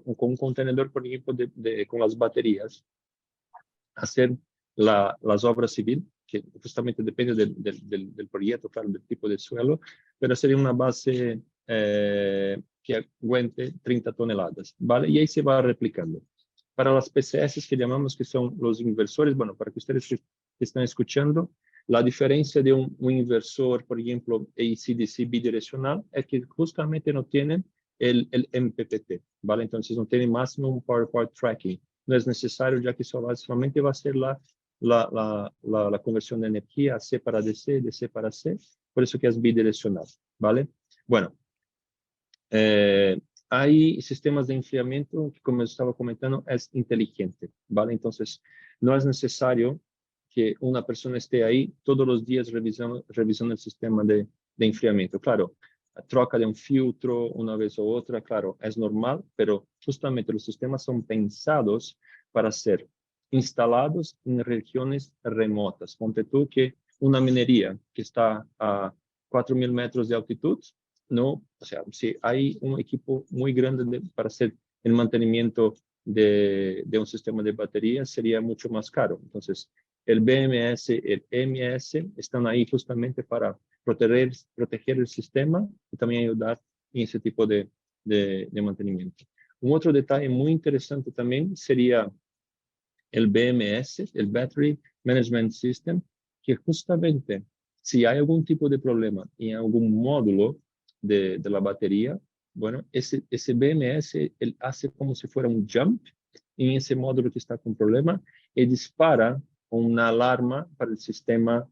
Speaker 3: un contenedor, por ejemplo, con las baterías, hacer las obras civiles, que justamente depende del proyecto, claro, del tipo de suelo, pero sería una base que aguente 30 toneladas, ¿vale? Y ahí se va replicando. Para las PCS que llamamos que son los inversores, bueno, para que ustedes que están escuchando, la diferencia de un inversor, por ejemplo, AC/DC bidireccional, es que justamente no tienen el MPPT, ¿vale? Entonces no tienen Maximum Power Point Tracking. No es necesario, ya que solamente va a ser la conversión de energía C para DC, DC para C, por eso que es bidireccional, ¿vale? Bueno, hay sistemas de enfriamiento que, como estaba comentando, es inteligente, ¿vale? Entonces, no es necesario que una persona esté ahí todos los días revisando el sistema de enfriamiento. Claro, la troca de un filtro una vez u otra, claro, es normal, pero justamente los sistemas son pensados para ser instalados en regiones remotas. Ponte tú que una minería que está a 4.000 metros de altitud, no, o sea, si hay un equipo muy grande para hacer el mantenimiento de un sistema de baterías, sería mucho más caro. Entonces, el BMS, el MES están ahí justamente para proteger el sistema y también ayudar en ese tipo de mantenimiento. Un otro detalle muy interesante también sería el BMS, el Battery Management System, que justamente si hay algún tipo de problema en algún módulo de la batería, bueno, ese BMS él hace como si fuera un jump en ese módulo que está con problema y dispara una alarma para el sistema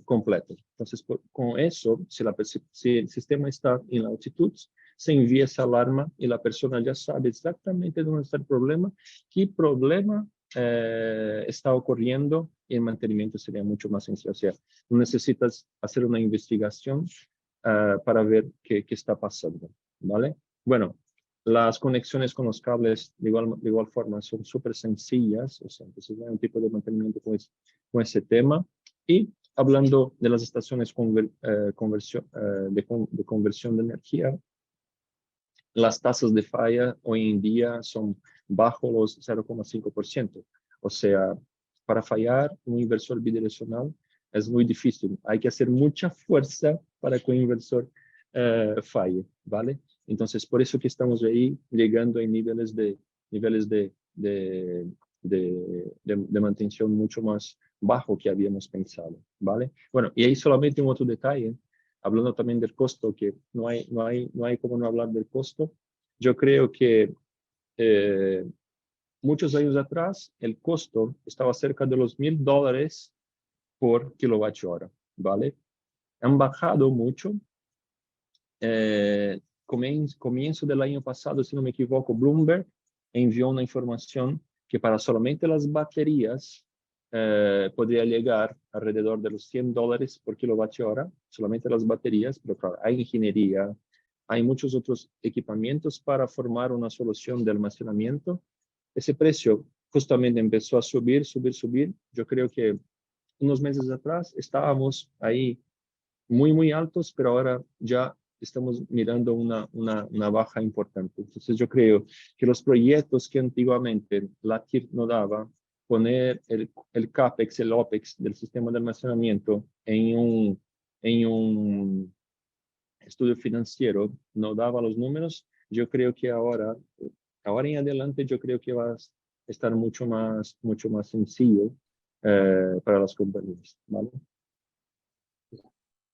Speaker 3: completo. Entonces, con eso, si el sistema está en la altitud, se envía esa alarma y la persona ya sabe exactamente dónde está el problema, qué problema está ocurriendo y el mantenimiento sería mucho más sencillo. O sea, no necesitas hacer una investigación para ver qué está pasando, ¿vale? Bueno, las conexiones con los cables de igual forma son súper sencillas, o sea, entonces no hay un tipo de mantenimiento con ese tema. Y hablando de las estaciones de conversión de energía, las tasas de falla hoy en día son bajo los 0,5%. O sea, para fallar un inversor bidireccional es muy difícil. Hay que hacer mucha fuerza para que un inversor falle, ¿vale? Entonces, por eso que estamos ahí llegando a niveles de mantención mucho más bajo que habíamos pensado, ¿vale? Bueno, y ahí solamente un otro detalle, hablando también del costo, que no hay como no hablar del costo. Yo creo que muchos años atrás el costo estaba cerca de los $1,000 por kilovatio hora, ¿vale? Han bajado mucho. Comienzo del año pasado, si no me equivoco, Bloomberg envió una información que para solamente las baterías podría llegar alrededor de los $100 por kilovatio hora, solamente las baterías, pero claro, hay ingeniería, hay muchos otros equipamientos para formar una solución de almacenamiento. Ese precio justamente empezó a subir. Yo creo que unos meses atrás estábamos ahí muy altos, pero ahora ya estamos mirando una baja importante. Entonces yo creo que los proyectos que antiguamente la TIR no daba, poner el CAPEX, el OPEX del sistema de almacenamiento en un estudio financiero, no daba los números. Yo creo que ahora en adelante, yo creo que va a estar mucho más sencillo para las compañías, ¿vale?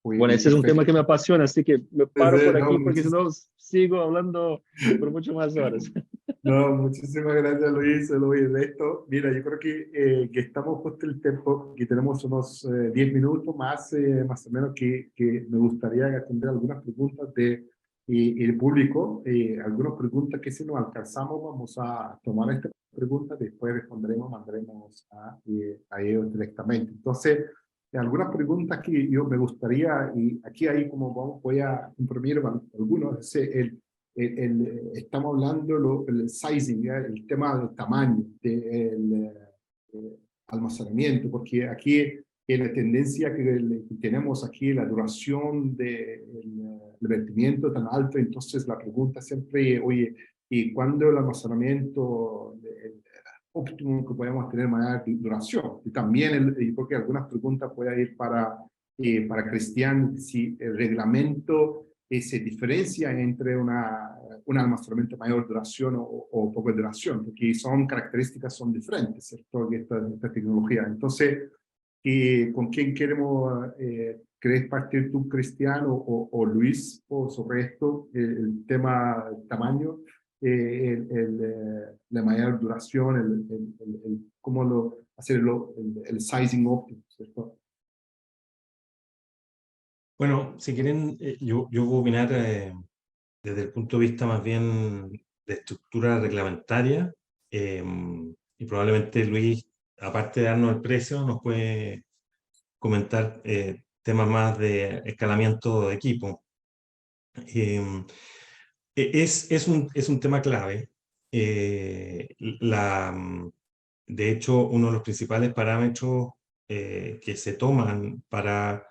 Speaker 3: Bueno, ese es un tema que me apasiona, así que me paro por aquí porque si no sigo hablando por mucho más horas.
Speaker 2: No, muchísimas gracias Luis. Esto, mira, yo creo que estamos justo el tiempo, que tenemos unos 10 minutos más o menos, que me gustaría atender algunas preguntas del público. Algunas preguntas que si nos alcanzamos vamos a tomar estas preguntas, después mandaremos a ellos directamente. Entonces, algunas preguntas que yo me gustaría, y aquí hay como voy a imprimir algunos, estamos hablando el sizing, el tema del tamaño del almacenamiento, porque aquí la tendencia que tenemos aquí, la duración del vertimiento tan alto, entonces la pregunta siempre, oye, ¿y cuándo el almacenamiento óptimo que podemos tener mayor duración? Y también, porque algunas preguntas pueden ir para Cristian, si el reglamento se diferencia entre un almacenamiento de mayor duración o poca duración, porque son diferentes, ¿cierto? Esta tecnología. Entonces, ¿con quién querés partir tú, Cristiano o Luis, sobre esto, el tema tamaño, la mayor duración, cómo hacer el sizing óptimo, ¿cierto?
Speaker 4: Bueno, si quieren, yo voy a opinar desde el punto de vista más bien de estructura reglamentaria, y probablemente Luis, aparte de darnos el precio, nos puede comentar temas más de escalamiento de equipo. Es un tema clave. De hecho, uno de los principales parámetros que se toman para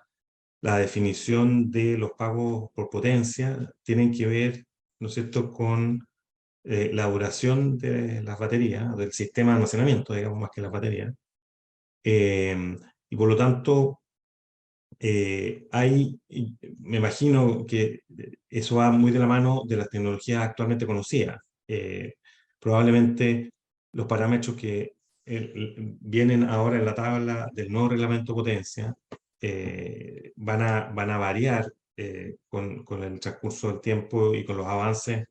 Speaker 4: la definición de los pagos por potencia tienen que ver, ¿no es cierto?, con la duración de las baterías, del sistema de almacenamiento, digamos, más que las baterías. Y por lo tanto, me imagino que eso va muy de la mano de las tecnologías actualmente conocidas. Probablemente los parámetros que vienen ahora en la tabla del nuevo reglamento de potencia van a variar con el transcurso del tiempo y con los avances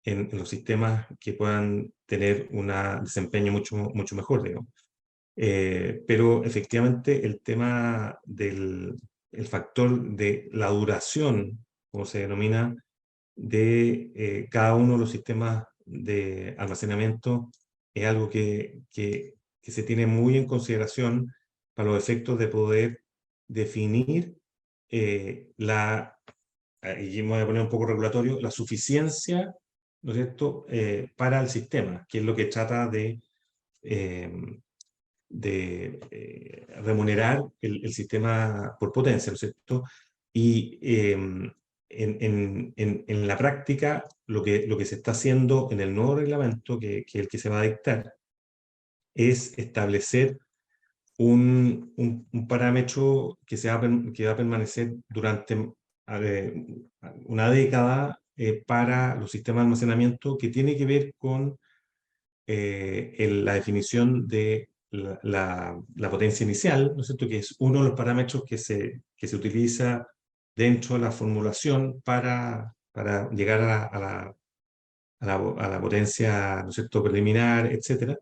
Speaker 4: en los sistemas que puedan tener un desempeño mucho mejor, digamos. Pero efectivamente el tema el factor de la duración, como se denomina, de cada uno de los sistemas de almacenamiento es algo que se tiene muy en consideración para los efectos de poder definir y me voy a poner un poco regulatorio, la suficiencia, ¿no es cierto?, para el sistema, que es lo que trata de remunerar el sistema por potencia, ¿no es cierto? Y en la práctica, lo que se está haciendo en el nuevo reglamento, que el que se va a dictar, es establecer un parámetro que va a permanecer durante una década para los sistemas de almacenamiento, que tiene que ver con la definición de la potencia inicial, ¿no es cierto?, que es uno de los parámetros que se utiliza dentro de la formulación para llegar a la potencia, ¿no es cierto?, preliminar, etcétera,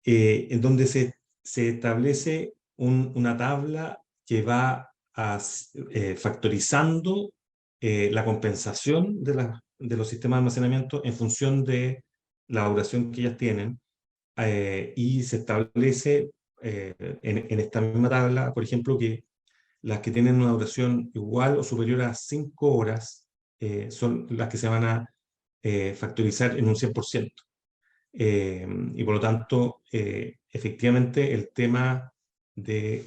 Speaker 4: en donde se establece una tabla que va factorizando la compensación de los sistemas de almacenamiento en función de la duración que ellas tienen, y se establece en esta misma tabla, por ejemplo, que las que tienen una duración igual o superior a 5 horas son las que se van a factorizar en un 100%. Y por lo tanto, efectivamente, el tema de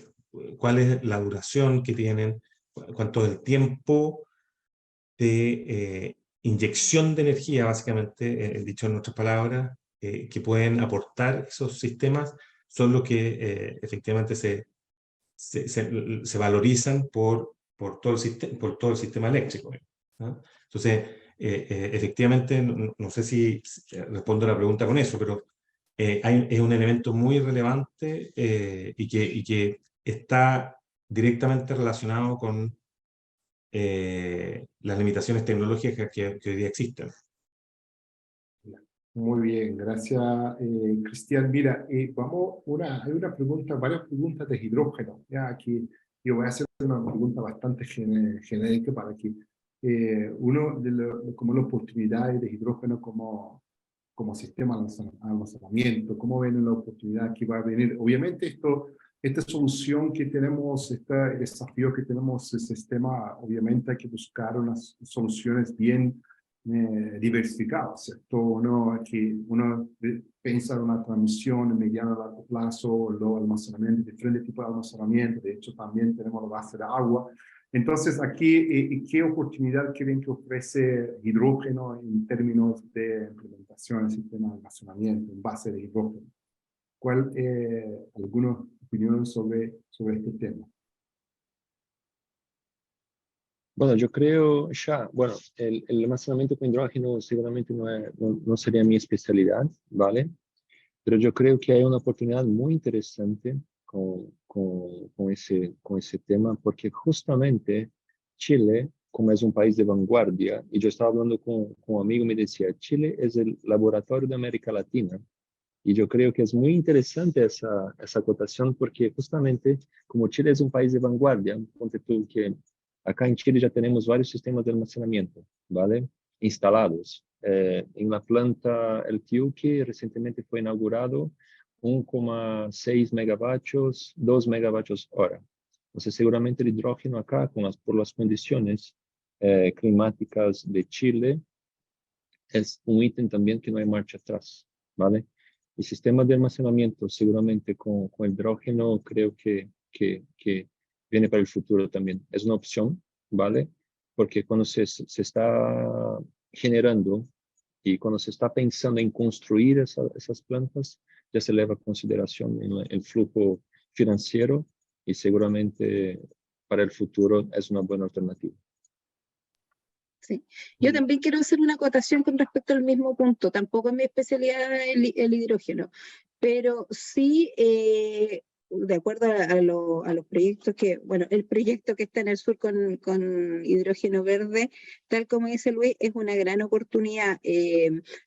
Speaker 4: cuál es la duración que tienen, cuánto es el tiempo de inyección de energía, básicamente, dicho en otras palabras, que pueden aportar esos sistemas, son los que efectivamente se valorizan por todo el sistema eléctrico, ¿no? Entonces, efectivamente, no sé si respondo a la pregunta con eso, pero es un elemento muy relevante y que está directamente relacionado con las limitaciones tecnológicas que hoy día existen.
Speaker 2: Muy bien, gracias, Cristian. Mira, hay varias preguntas de hidrógeno. Ya aquí yo voy a hacer una pregunta bastante genérica para que como las oportunidades de hidrógeno como sistema de almacenamiento, cómo ven la oportunidad que va a venir. Obviamente esta solución que tenemos, este desafío que tenemos, el sistema, obviamente hay que buscar unas soluciones bien diversificadas, ¿cierto? Uno piensa en una transmisión en mediano a largo plazo, luego almacenamiento, diferentes tipos de almacenamiento, de hecho también tenemos la base de agua. Entonces aquí, ¿qué oportunidad creen que ofrece hidrógeno en términos de implementación del sistema de almacenamiento en base de hidrógeno? ¿Alguna opinión sobre este tema?
Speaker 3: Bueno, yo creo ya, bueno, el almacenamiento con hidrógeno seguramente no sería mi especialidad, ¿vale? Pero yo creo que hay una oportunidad muy interesante con ese tema, porque justamente Chile, como es un país de vanguardia, y yo estaba hablando con un amigo y me decía, Chile es el laboratorio de América Latina. Y yo creo que es muy interesante esa acotación, porque justamente como Chile es un país de vanguardia, ponte tú que acá en Chile ya tenemos varios sistemas de almacenamiento, ¿vale? Instalados. En la planta El Tiuque recientemente fue inaugurado 1,6 megavatios, 2 megavatios hora. Entonces seguramente el hidrógeno acá, por las condiciones climáticas de Chile, es un ítem también que no hay marcha atrás, ¿vale? El sistema de almacenamiento seguramente con hidrógeno creo que viene para el futuro también. Es una opción, ¿vale? Porque cuando se está generando y cuando se está pensando en construir esas plantas, ya se eleva a consideración el flujo financiero y seguramente para el futuro es una buena alternativa.
Speaker 5: Sí. Yo también quiero hacer una acotación con respecto al mismo punto. Tampoco es mi especialidad el hidrógeno, pero sí, de acuerdo a los proyectos bueno, el proyecto que está en el sur con hidrógeno verde, tal como dice Luis, es una gran oportunidad.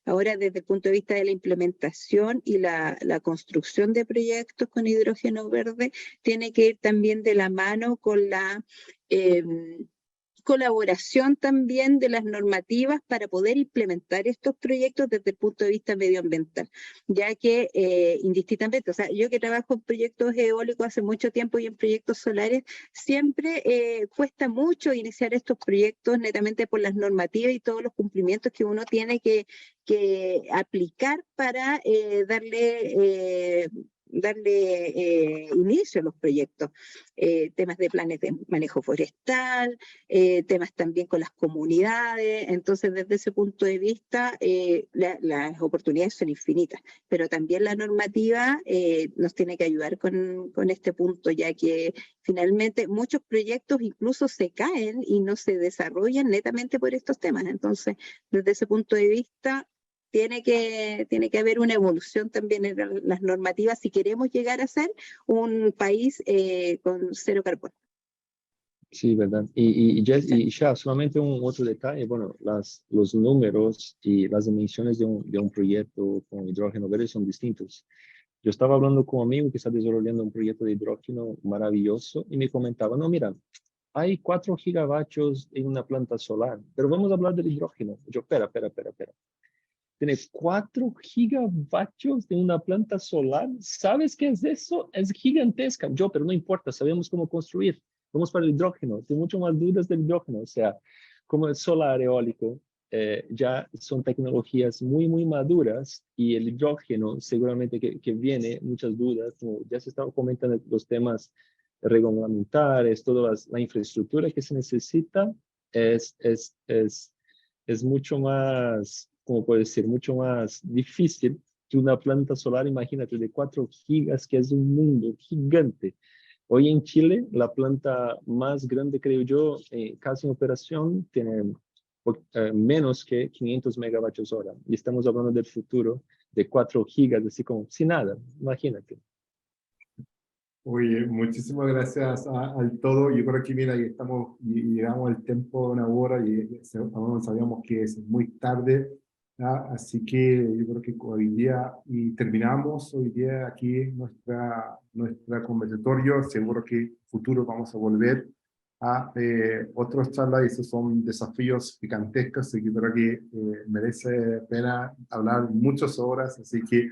Speaker 5: Ahora, desde el punto de vista de la implementación y la construcción de proyectos con hidrógeno verde, tiene que ir también de la mano con la colaboración también de las normativas para poder implementar estos proyectos desde el punto de vista medioambiental, ya que indistintamente, o sea, yo que trabajo en proyectos eólicos hace mucho tiempo y en proyectos solares, siempre cuesta mucho iniciar estos proyectos netamente por las normativas y todos los cumplimientos que uno tiene que aplicar para darle inicio a los proyectos, temas de planes de manejo forestal, temas también con las comunidades. Entonces, desde ese punto de vista, las oportunidades son infinitas, pero también la normativa nos tiene que ayudar con este punto, ya que finalmente muchos proyectos incluso se caen y no se desarrollan netamente por estos temas. Entonces, desde ese punto de vista, tiene que haber una evolución también en las normativas si queremos llegar a ser un país con cero carbono.
Speaker 3: Sí, verdad. Y ya solamente un otro detalle, bueno, los números y las dimensiones de un proyecto con hidrógeno verde son distintos. Yo estaba hablando con un amigo que está desarrollando un proyecto de hidrógeno maravilloso y me comentaba, no, mira, hay 4 gigavatios en una planta solar, pero vamos a hablar del hidrógeno. Yo, espera. Tiene 4 gigavatios de una planta solar. ¿Sabes qué es eso? Es gigantesca. Pero no importa, sabemos cómo construir. Vamos para el hidrógeno. Tengo mucho más dudas del hidrógeno. O sea, como el solar eólico, ya son tecnologías muy, muy maduras y el hidrógeno seguramente que viene muchas dudas. Como ya se estaba comentando los temas reglamentarios, toda la infraestructura que se necesita es mucho más, como puedo decir, mucho más difícil que una planta solar, imagínate, de 4 gigas, que es un mundo gigante. Hoy en Chile, la planta más grande, creo yo, casi en operación, tiene menos que 500 megavatios hora. Y estamos hablando del futuro de 4 gigas, así como, sin nada, imagínate.
Speaker 2: Oye, muchísimas gracias al todo. Yo creo que, mira, llegamos al tiempo de una hora y sabíamos que es muy tarde, ¿ya? Así que yo creo que hoy día, y terminamos hoy día aquí nuestra conversatorio. Seguro que en el futuro vamos a volver a otras charlas, y esos son desafíos gigantescos, y yo creo que merece pena hablar muchas horas, así que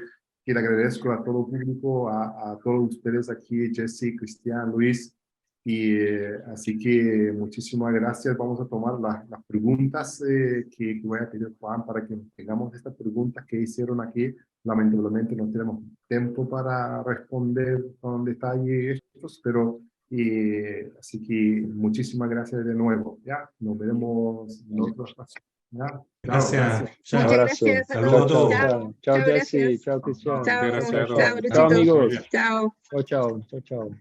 Speaker 2: le agradezco a todo el público, a todos ustedes aquí, Jesse, Cristian, Luis, y así que muchísimas gracias. Vamos a tomar las preguntas que voy a pedir, Juan, para que tengamos estas preguntas que hicieron aquí. Lamentablemente no tenemos tiempo para responder con detalle estos, pero así que muchísimas gracias de nuevo. Ya, nos veremos en otros pasos. ¿Ya?
Speaker 4: Gracias.
Speaker 5: Muchas
Speaker 3: Abrazo.
Speaker 5: gracias.
Speaker 4: Saludos a todos.
Speaker 3: Chao, Jesse.
Speaker 5: gracias.
Speaker 3: Chao, Cristian.
Speaker 5: Chao,
Speaker 1: Gracias a
Speaker 5: chao,
Speaker 1: todos.
Speaker 3: Chao, amigos.
Speaker 5: Chao.
Speaker 3: Chao.